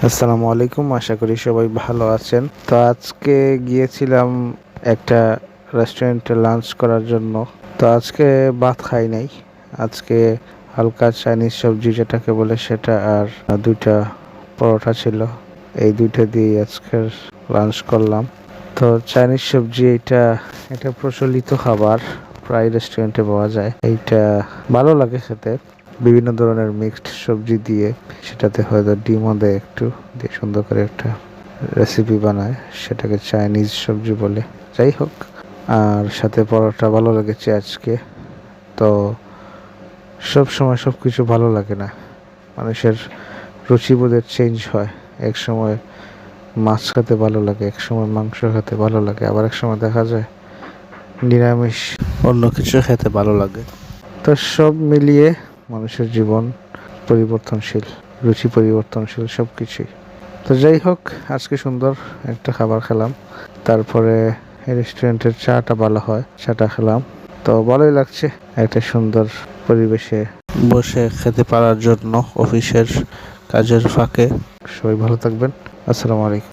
আসসালামু আলাইকুম, আশা করি সবাই ভালো আছেন। তো আজকে গিয়েছিলাম একটা রেস্টুরেন্টে লাঞ্চ করার জন্য। তো আজকে ভাত খাই নাই, আজকে হালকা চাইনিজ সবজি যেটাকে বলে সেটা, আর দুইটা পরোটা ছিল। এই দুইটা দিয়ে আজকের লাঞ্চ করলাম। তো চাইনিজ সবজি এটা প্রচলিত খাবার, প্রায় রেস্টুরেন্টে পাওয়া যায়। এইটা ভালো লাগে খেতে, বিভিন্ন ধরনের মিক্সড সবজি দিয়ে, সেটাতে হয়তো ডিমও দেয়, একটু দিয়ে সুন্দর করে একটা রেসিপি বানায়, সেটাকে চাইনিজ সবজি বলে। যাই হোক, আর সাথে পরোটা ভালো লেগেছে আজকে। তো সব সময় সব কিছু ভালো লাগে না, মানুষের রুচিবোধের চেঞ্জ হয়। এক সময় মাছ খেতে ভালো লাগে, এক সময় মাংস খেতে ভালো লাগে, আবার এক সময় দেখা যায় নিরামিষ অন্য কিছু খেতে ভালো লাগে। তো সব মিলিয়ে মানুষের জীবন পরিবর্তনশীল, রুচি পরিবর্তনশীল, সব কিছুই। তো যাই হোক, আজকে সুন্দর একটা খাবার খেলাম। তারপরে রেস্টুরেন্টের চাটা ভালো হয়, চাটা খেলাম। তো ভালোই লাগছে একটা সুন্দর পরিবেশে বসে খেতে পারার জন্য অফিসের কাজের ফাঁকে। সবাই ভালো থাকবেন। আসসালামু আলাইকুম।